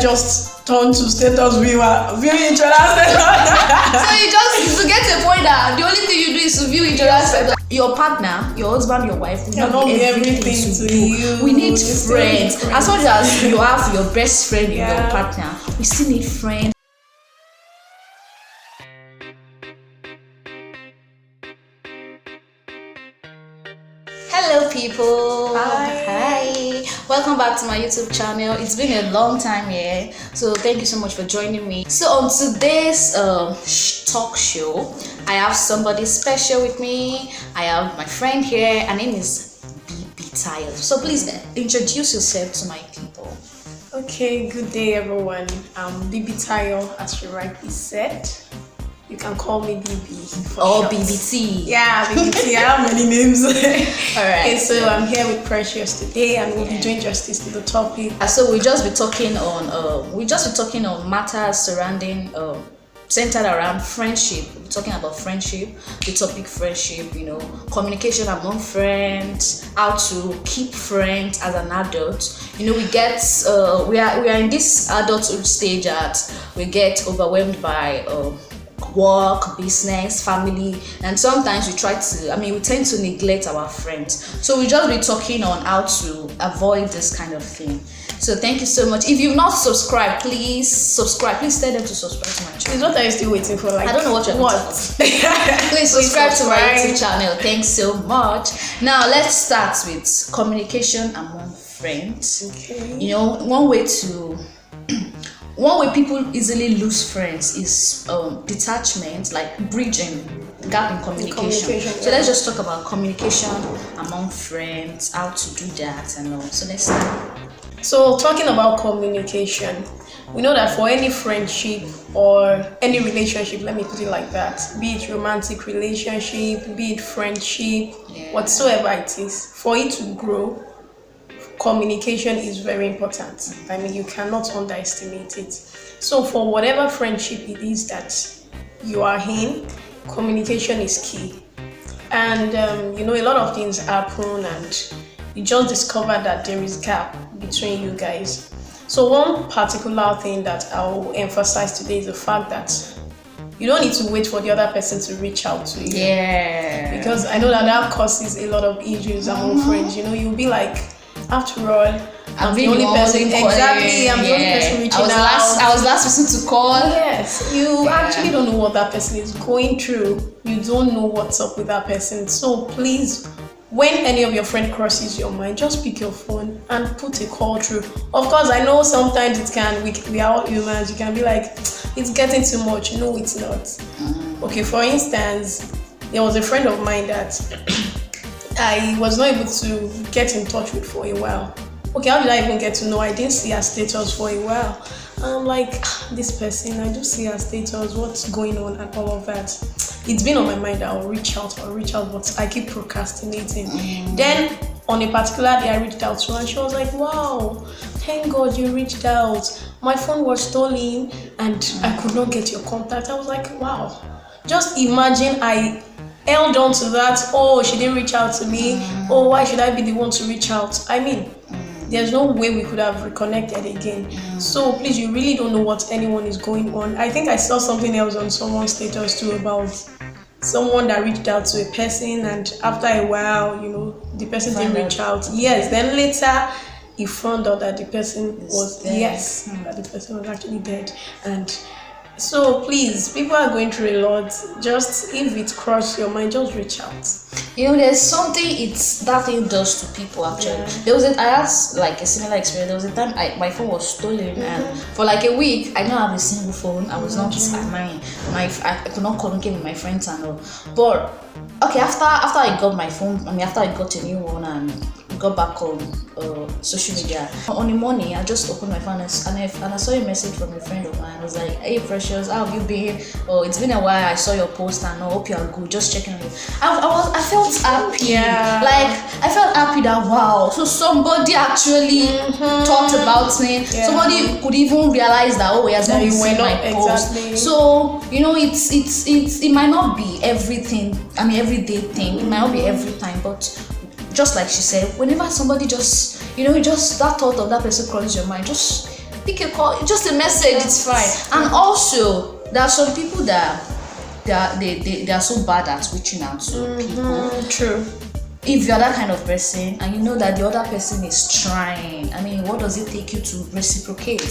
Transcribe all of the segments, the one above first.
Just turn to status viewer, viewing each other's status. So you just to get to a point that the only thing you do is to view each other's status. Your partner, your husband, your wife will not be everything to you. We need friends. As much as you have your best friend in your partner, we still need friends. Hello people. Hi. Welcome back to my YouTube channel. It's been a long time here, so thank you so much for joining me. So on today's talk show, I have somebody special with me. I have my friend here. Her name is Bibitayo. So please introduce yourself to my people. Okay, good day everyone. I'm Bibitayo, as you rightly said. You can call me BB. Or BBT. Yeah, BBT. I have many names. Alright. Okay, so I'm here with Precious today, and we'll be doing justice to the topic. So we'll just be talking on matters surrounding centered around friendship. We're talking about friendship, the topic friendship, communication among friends, how to keep friends as an adult. We are in this adulthood stage that we get overwhelmed by work, business, family, and sometimes we tend to neglect our friends. So we'll just be talking on how to avoid this kind of thing. So thank you so much. If you've not subscribed, please subscribe. Please tell them to subscribe to my channel. What are you still waiting for? I don't know what you're waiting for. Please subscribe to my YouTube channel. Thanks so much. Now let's start with communication among friends. Okay. One way people easily lose friends is detachment, like bridging gap in communication. So let's just talk about communication among friends, how to do that and all. So let's start. So talking about communication, we know that for any friendship or any relationship, let me put it like that, be it romantic relationship, be it friendship, whatsoever it is, for it to grow, communication is very important. You cannot underestimate it. So for whatever friendship it is that you are in, communication is key. And a lot of things happen, and you just discover that there is gap between you guys. So one particular thing that I'll emphasize today is the fact that you don't need to wait for the other person to reach out to you. Yeah. Because I know that causes a lot of issues among friends. You'll be like, after all, I'm the only person. Exactly, I'm the only person reaching out. I was last person to call. Yes, you actually don't know what that person is going through. You don't know what's up with that person. So please, when any of your friend crosses your mind, just pick your phone and put a call through. Of course, I know sometimes we are all humans. You can be like, it's getting too much. No, it's not. Okay, for instance, there was a friend of mine that I was not able to get in touch with for a while. Okay, how did I even get to know? I didn't see her status for a while. I'm like, this person, I do see her status, what's going on and all of that. It's been on my mind that I'll reach out, but I keep procrastinating. Then, on a particular day, I reached out to her and she was like, wow, thank God you reached out. My phone was stolen and I could not get your contact. I was like, wow. Just imagine I held on to that. Oh, she didn't reach out to me. Oh, why should I be the one to reach out? There's no way we could have reconnected again. So please, you really don't know what anyone is going on. I think I saw something else on someone's status too about someone that reached out to a person, and after a while, the person didn't reach out. Yes, then later he found out that the person was that the person was actually dead. And so please, people are going through a lot. Just if it crosses your mind, just reach out. There's something that thing does to people actually. I had like a similar experience. There was a time my phone was stolen, and for like a week I didn't have a single phone. I was not I could not communicate with my friends and all. But okay, after I got my phone, after I got a new one and got back on social media, on the morning I just opened my phone and I saw a message from a friend of mine. I was like, hey Precious, how have you been? Oh, it's been a while. I saw your post and I hope you are good, just checking on you. I felt happy. I felt happy that wow, so somebody actually thought about me. Somebody could even realize that he has not seen my post. So it might not be everything, everyday thing. It might not be every time, but just like she said, whenever somebody just that thought of that person crosses your mind, just pick a call, just a message, it's fine. And also, there are some people that they are so bad at reaching out to people. True. If you're that kind of person and you know that the other person is trying, I mean, what does it take you to reciprocate?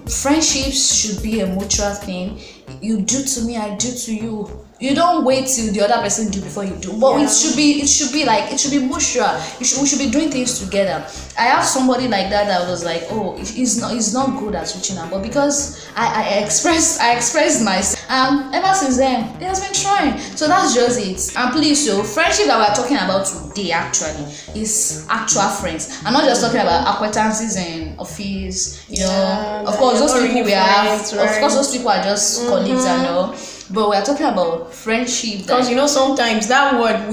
Friendships should be a mutual thing. You do to me, I do to you. You don't wait till the other person do before you do. But it should be mutual. We should be doing things together. I have somebody like that was like, oh, he's not good at reaching out. But because I expressed myself, ever since then, he has been trying. So that's just it. And please, so friendship that we're talking about today actually is actual friends. I'm not just talking about acquaintances in office, of course those people we have, of course those people are just colleagues and all. But we are talking about friendship. Because sometimes that word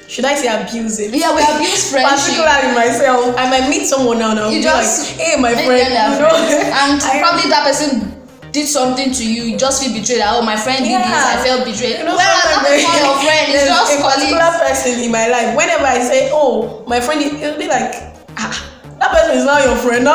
should I say abuse it? Yeah, we abuse friendship. Particularly myself, I might meet someone now and I'll be like, hey, my friend, and probably that person did something to you, you just feel betrayed. Oh, my friend did this, I felt betrayed. Well, I'm not your friend, it's just a particular person in my life. Whenever I say, oh, my friend, it'll be like, that person is not your friend. No.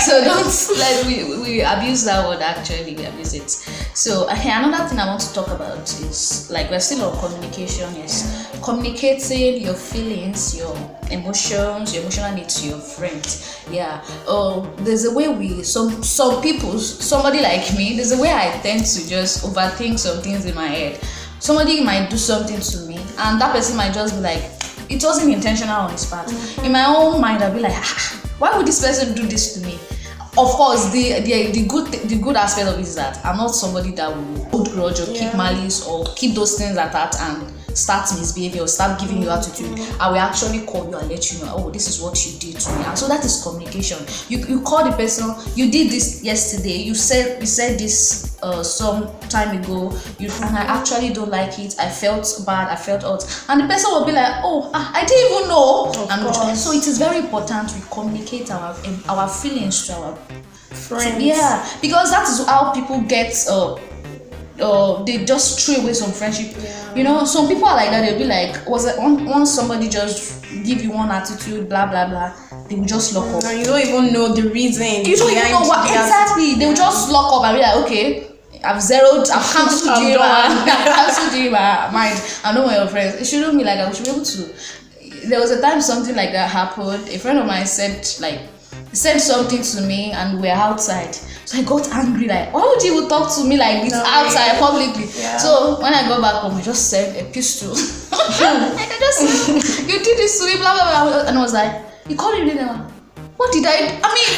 So don't we abuse that word. Actually, we abuse it. So another thing I want to talk about is, like, we're still on communication. Is communicating your feelings, your emotions, your emotional needs to your friends. There's a way somebody like me, there's a way I tend to just overthink some things in my head. Somebody might do something to me and that person might just be like, it wasn't intentional on his part. In my own mind, I'll be like, why would this person do this to me? Of course, the good aspect of it is that I'm not somebody that will hold grudge or keep malice or keep those things at heart and start misbehaving or start giving you attitude. I will actually call you and let you know, oh, this is what you did to me. And so that is communication. You call the person, you did this yesterday, you said this some time ago, and I actually don't like it, I felt bad, I felt hurt, and the person will be like, oh, I didn't even know. So it is very important we communicate our feelings to our friends. Because that is how people get they just throw away some friendship. Some people are like that. They'll be like, once somebody just give you one attitude, blah blah blah, they will just lock up. And you don't even know the reason. You don't even know what exactly. They will just lock up and be like, okay, I've cancelled you in my mind. I'm not your friends. It shouldn't be like that. We should be able to. There was a time something like that happened. A friend of mine said something to me and we're outside. So I got angry, like, why would you talk to me like this outside publicly? So when I got back home, I just sent a pistol. I just said, you did this to me, blah blah blah. And I was like, you called me later. What did I do? I mean,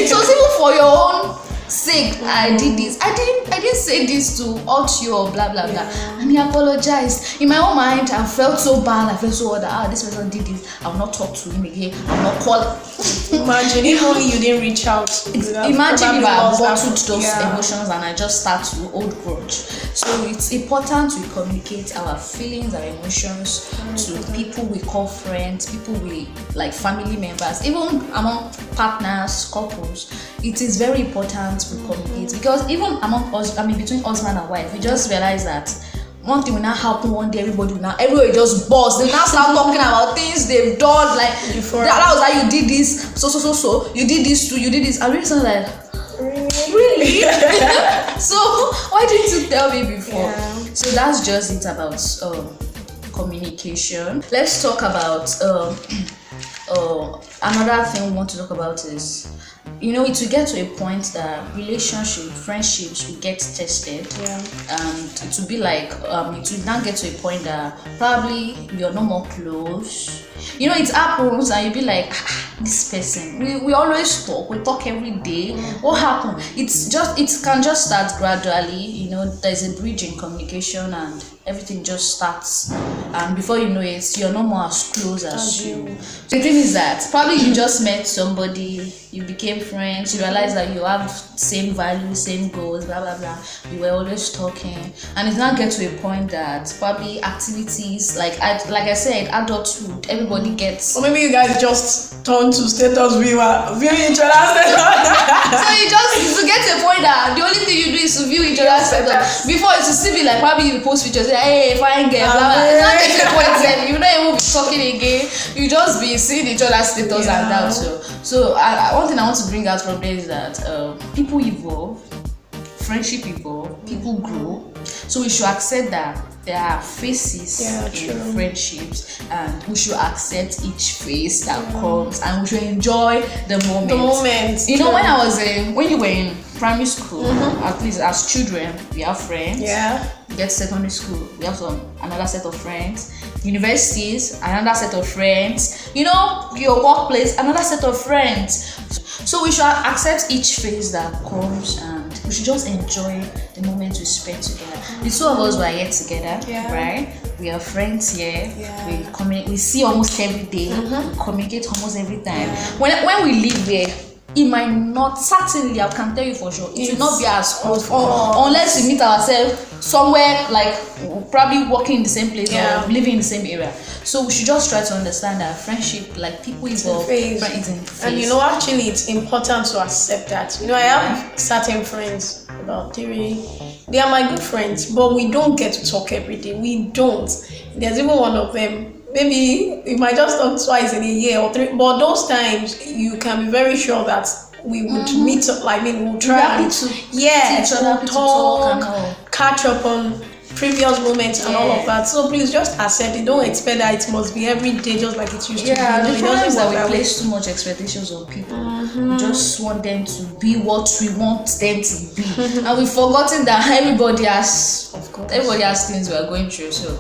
it was even for your own sake. I did this. I didn't say this to hurt you or blah blah blah. And he apologized. In my own mind, I felt so bad. I felt so that this person did this. I will not talk to him again. I will not call. Imagine if only you didn't reach out. Imagine if I bottled those emotions and I just start to hold grudge. So it's important we communicate our feelings, our emotions to people we call friends, people we like, family members, even among partners, couples. It is very important to communicate, because even among us, between husband and wife, we just realize that one thing will not happen one day, everybody just bust. They now start talking about things they've done, like that was like, you did this, so you did this too, you did this. I really sound like, really? So why didn't you tell me before? So that's just it about communication. Let's talk about another thing we want to talk about is, it will get to a point that friendships will get tested, and it will be like, it will now get to a point that probably you're no more close. It happens and you'll be like, this person, we always talk, we talk every day. What happened? It can just start gradually. There's a bridge in communication and everything just starts, and before you know it, you're no more as close as you. So the thing is that probably you just met somebody, you became friends, you realize that you have same values, same goals, blah blah blah. You were always talking, and it now gets to a point that probably activities like I said, adulthood, everybody gets. Or maybe you guys just turn to status viewer, viewing each other. So you get to a point that the only thing you do is to view each other other set of. Before it used to be like probably you post pictures, like, hey, fine girl, blah blah. It's not getting point then. You don't even be talking again. You just be seeing each other's status and that. So one thing I want to bring out from there is that people evolve, friendship evolve, people grow. So we should accept that there are phases in friendships, and we should accept each phase that comes, and we should enjoy the moment. You know, when you were in primary school, at least as children, we have friends. Yeah. You get to secondary school, we have another set of friends. Universities, another set of friends. You know, your workplace, another set of friends. So we should accept each phase that comes, and we should just enjoy the moment we spend together. The two of us were here together, right? We are friends here. We see almost every day. We communicate almost every time. When we live here, it might not, certainly, I can tell you for sure, it will not be as close unless we meet ourselves somewhere, like probably working in the same place or living in the same area. So we should just try to understand that friendship, like people evolve, is in phase. And you know, actually, it's important to accept that. You know, I have certain friends, about 3. They are my good friends, but we don't get to talk every day. We don't. There's even one of them. Maybe we might just talk twice in a year or 3, but those times you can be very sure that we would meet up. I mean, we'll try to talk, catch up on previous moments and all of that. So please just accept it. Don't expect that it must be every day just like it used to be. The problem is that we place too much expectations on people. We just want them to be what we want them to be, and we've forgotten that everybody has things we are going through. So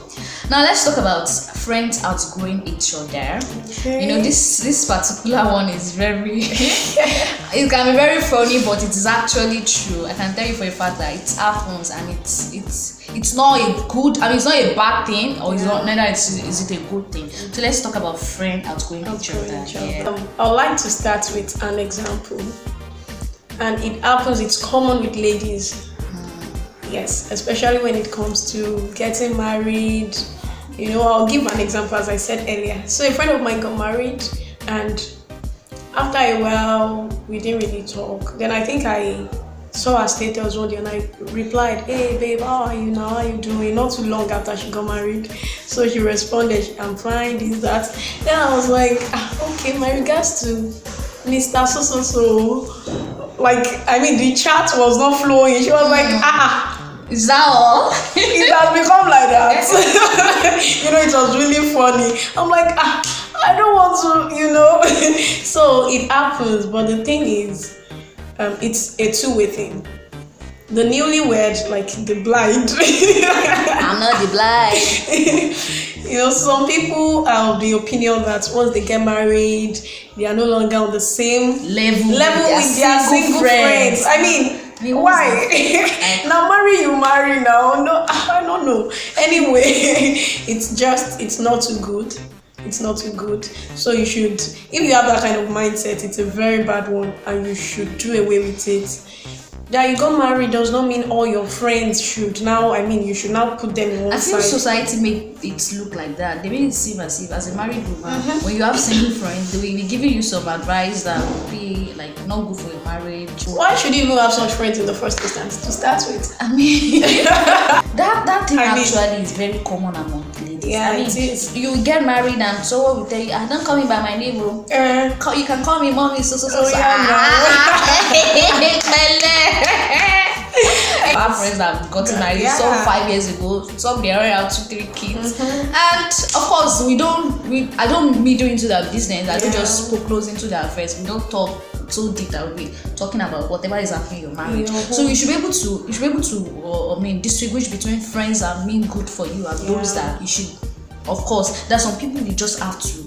now let's talk about friends outgrowing each other. You know, this particular one is very it can be very funny, but it is actually true. I can tell you for a fact that it happens, and it's not a good, I mean, it's not a bad thing, or it's not, neither is it a good thing. So let's talk about friends outgrowing each other. I'd like to start with an example, and it happens, it's common with ladies. Yes, especially when it comes to getting married. You know, I'll give an example, as I said earlier. So a friend of mine got married, and after a while, we didn't really talk. Then I think I saw her status one day, and I replied, "Hey babe, how are you now? How are you doing?" Not too long after she got married. So she responded, "I'm fine, this, that." Then I was like, okay, my regards to Mr. So. Like, I mean, the chat was not flowing. She was like, is that all? It has become like that. You know, it was really funny. I'm like, I don't want to, you know. So it happens, but the thing is, it's a two-way thing. The newlywed, like the blind. I'm not the blind. You know, some people are of the opinion that once they get married, they are no longer on the same level with their single friends. I mean, why? Now you marry now. No, I don't know. Anyway, it's not too good. It's not too good. So you should, if you have that kind of mindset, it's a very bad one, and you should do away with it. That you got married does not mean all your friends should now, you should now put them in one side. I feel society make it look like that. They make it seem as if, as a married woman, when you have single friends, they will be giving you some advice that will be like not good for your marriage. Why should you even have such friends in the first instance to start with? I mean, that thing actually is very common among ladies. Yeah, it is. You get married and someone will tell you, don't call me by my name, bro. You can call me mommy, so. I have friends that have gotten married some 5 years ago, some they already have 2-3 kids, and of course I don't meddle into their business. I don't just poke close into their affairs. We don't talk so deep that we're talking about whatever is happening in your marriage. So you should be able to distinguish between friends that mean good for you and those that you should. Of course, there's some people you just have to.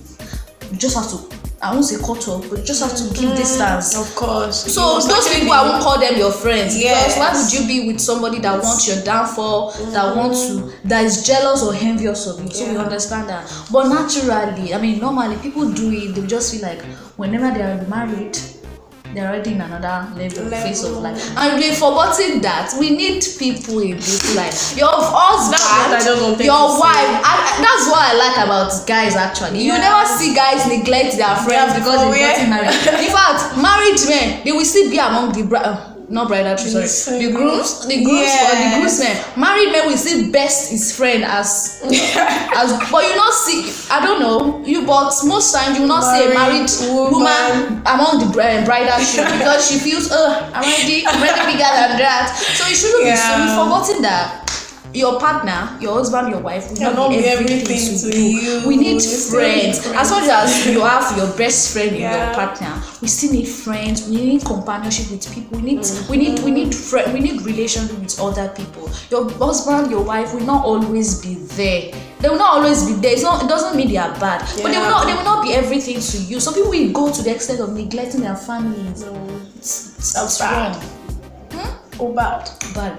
I won't say cut off, but you just have to keep distance. Of course. So those people, I won't call them your friends. Yes. Because why would you be with somebody that wants your downfall, that is jealous or envious of you? So we understand that. But naturally, normally people do it. They just feel like whenever they are married, they're already in another phase of life. And we've forgotten that we need people in this life. Your husband, your wife. That's what I like about guys actually. You never see guys neglect their friends because they've gotten married. In fact, married men, they will still be among the not bridal tree, sorry. The grooms, the groomsmen. Married men will see best his friend as but you not see, I don't know, but most times you will not see a married woman among the bridal tree because she feels, I'm already bigger than that. So it shouldn't be so. We've forgotten that your partner, your husband, your wife will not be everything to you. We need friends. As much as you have your best friend in your partner, we still need friends. We need companionship with people. We need relationship with other people. Your husband, your wife will not always be there. They will not always be there. It doesn't mean they are bad, but they will not be everything to you. Some people will go to the extent of neglecting their families. No, it's wrong. Oh, bad, bro.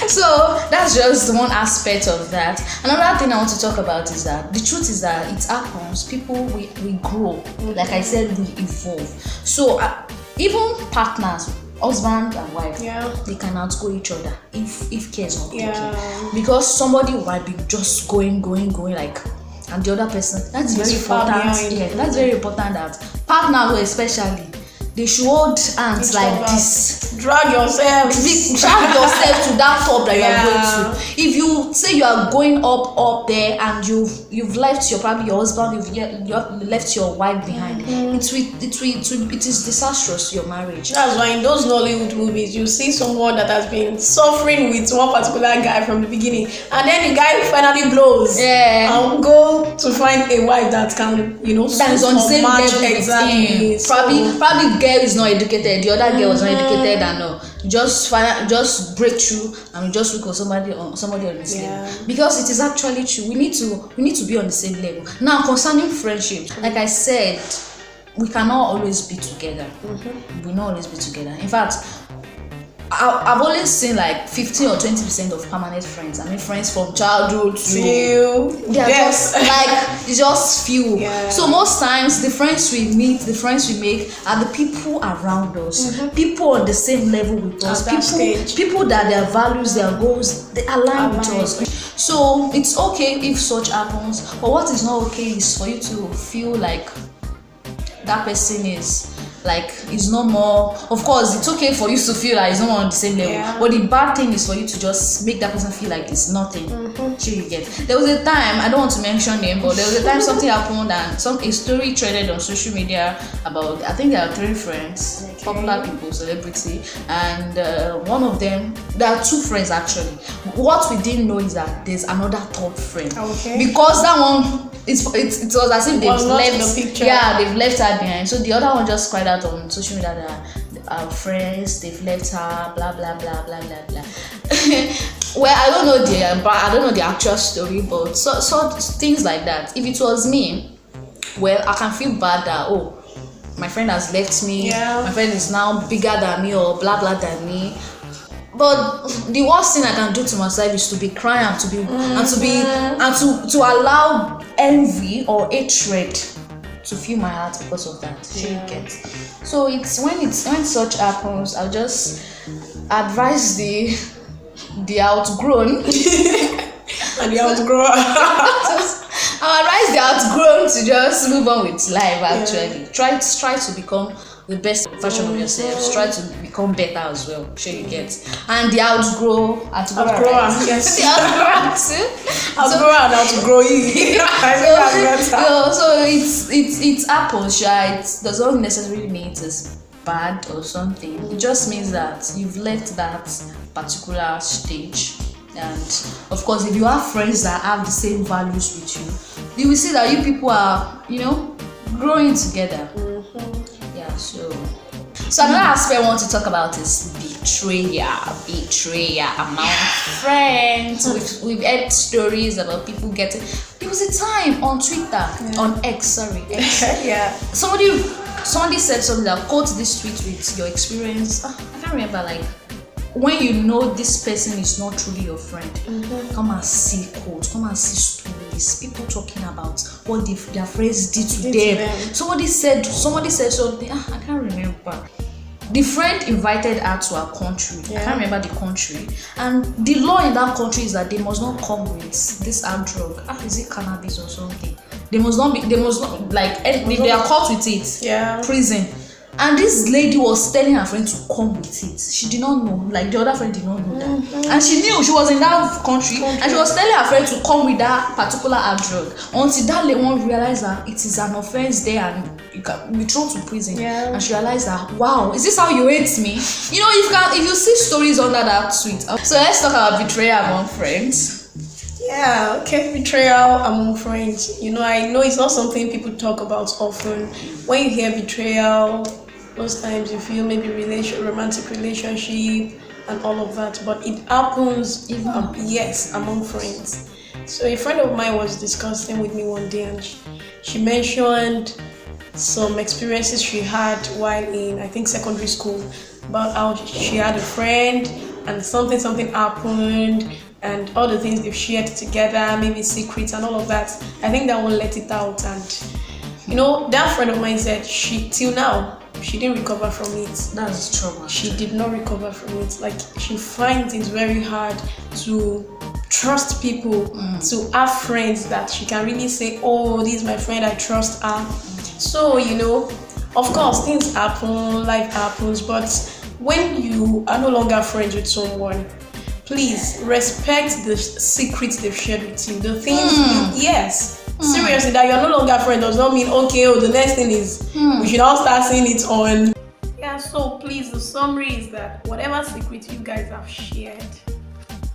So that's just one aspect of that. Another thing I want to talk about is that the truth is that it happens. People we grow. Like I said, we evolve. So even partners, husband and wife, they can outgrow each other if care is not taken. Because somebody might be just going like, and the other person. That's very important. That's very important that partners especially, they should hold hands like this. Drag yourself to that top that you are going to. If you say you are going up there and you've left your husband, you've left your wife behind, it is disastrous to your marriage. That's why in those Nollywood movies you see someone that has been suffering with one particular guy from the beginning, and then the guy finally blows and go to find a wife that can, that's on the same level. Exactly. Probably girl is not educated, the other girl was not educated, and just break through and just look for somebody on the same level. Because it is actually true. We need to be on the same level. Now, concerning friendship, like I said, we cannot always be together. We not always be together. In fact, I've always seen like 15 or 20% of permanent friends. I mean, friends from childhood to they are just like, it's just few. So most times the friends we meet, the friends we make are the people around us, people on the same level with us, people that their values, their goals, they align with us. So it's okay if such happens, but what is not okay is for you to feel like that person is no more. Of course, it's okay for you to feel like it's not on the same level, but the bad thing is for you to just make that person feel like it's nothing. Sure, you get. There was a time, I don't want to mention name, but there was a time something happened and a story traded on social media about, I think there are 3 friends, popular people, celebrity, and one of them, there are 2 friends actually. What we didn't know is that there's another third friend, because that one, it was as if they've left her behind. So the other one just cried out on social media that our friends, they've left her, blah blah blah blah blah blah. Well, I don't know the actual story, but so things like that. If it was me, well, I can feel bad that my friend has left me, my friend is now bigger than me or blah blah than me. But the worst thing I can do to myself is to be crying and to allow envy or hatred to fill my heart because of that. So it's when such happens, I'll just advise the outgrown and the outgrower. I'll advise the outgrown to just move on with life. Actually, try to become the best version of yourself. Try to become better as well. Sure, you get. And the outgrow and outgrow you. So it's happens. It doesn't necessarily mean it's bad or something. It just means that you've left that particular stage. And of course, if you have friends that have the same values with you will see that you people are, growing together. So another aspect I want to talk about is betrayal among friends. We've heard stories about people getting. There was a time on Twitter, on X. Somebody said something that quote this tweet with your experience. I can't remember. Like, when you know this person is not truly your friend, come and see quotes, come and see stories, people talking about what their friends did to them. Somebody said something, I can't remember. The friend invited her to her country. I can't remember the country. And the law in that country is that they must not come with this hard drug. Is it cannabis or something? They must not, like, if they are caught with it, prison. And this lady was telling her friend to come with it. She did not know, like the other friend did not know that. And she knew she was in that country, and she was telling her friend to come with that particular hard drug. Until that lady won't realize that it is an offense there and you can be thrown to prison. Yeah. And she realized that, wow, is this how you hate me? You know, if you see stories under that tweet. So let's talk about betrayal among friends. Yeah, okay, betrayal among friends. You know, I know it's not something people talk about often. When you hear betrayal, most times you feel maybe romantic relationship and all of that, but it happens yes, among friends. So a friend of mine was discussing with me one day, and she mentioned some experiences she had while in, I think, secondary school, about how she had a friend and something happened, and all the things they've shared together, maybe secrets and all of that. I think that one let it out, and you know, that friend of mine said till now she didn't recover from it. That's trauma. She did not recover from it. Like, she finds it very hard to trust people, to have friends that she can really say, oh, this is my friend, I trust her. So, you know, of course things happen, life happens, but when you are no longer friends with someone, please respect the secrets they've shared with you. The things seriously, that you're no longer friends does not mean the next thing is we should all start seeing it on. Yeah, so please, the summary is that whatever secret you guys have shared,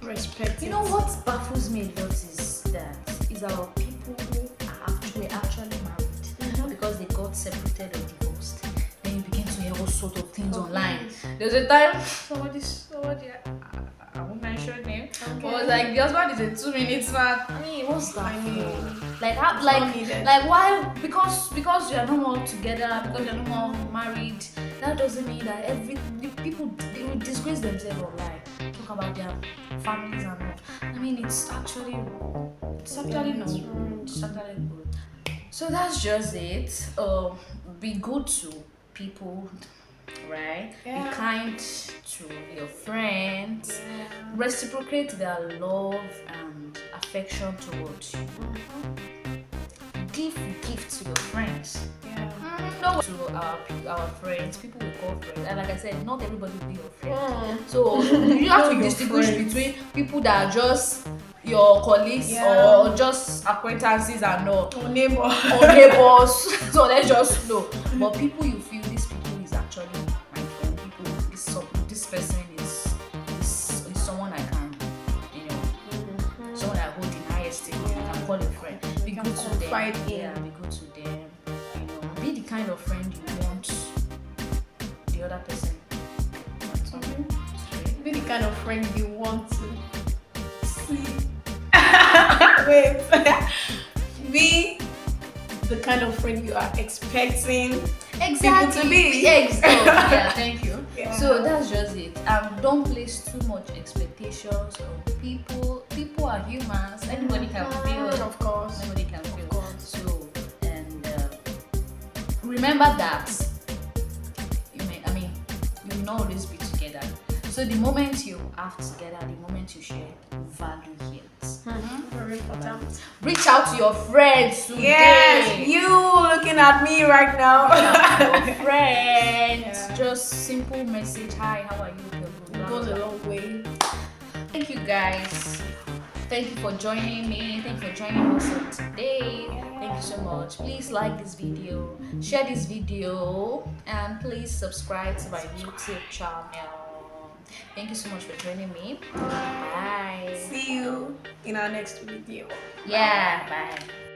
respect it. You know what baffles me a lot is our people who are actually married because they got separated or divorced. Then you begin to hear all sorts of things online. There's a time somebody I won't mention name. Okay. But was like, the husband is a 2 minutes man. I mean, what's that? I mean, like why? Because you are no more together, because you are no more married. That doesn't mean that the people they will disgrace themselves online, talk about their families and all. I mean, it's actually not. It's actually good. So that's just it. Be good to people. Right? Yeah. Be kind to your friends. Yeah. Reciprocate their love and affection towards you. Give gifts to your friends. Yeah. No, to our friends, people we call friends. And like I said, not everybody will be your friend. So you have to distinguish between people that are just your colleagues or just acquaintances and all. Or neighbors. So let's just know. But people you feel these people is actually my friend. This person is someone I can, someone I hold in high esteem. I can call a friend. Be good to them. Be good to them. Be the kind of friend you want the other person. Be the kind of friend you want to see. Wait. Be the kind of friend you are expecting people to be. Yeah, thank you. Yeah. So that's just it. Don't place too much expectations on people. People are humans. Anybody can feel. Of course. Anybody can feel. Of course. So, and remember that you will not always be together. So the moment you are together, the moment you share, value it. Very important. Reach out to your friends today. Yes, you looking at me right now. Your friends. Just simple message. Hi, how are you? It goes a long way. Thank you guys. Thank you for joining me. Thank you for joining us today. Thank you so much. Please like this video, share this video, and please subscribe to my YouTube channel. Thank you so much for joining me. Bye. See you in our next video. Yeah, bye.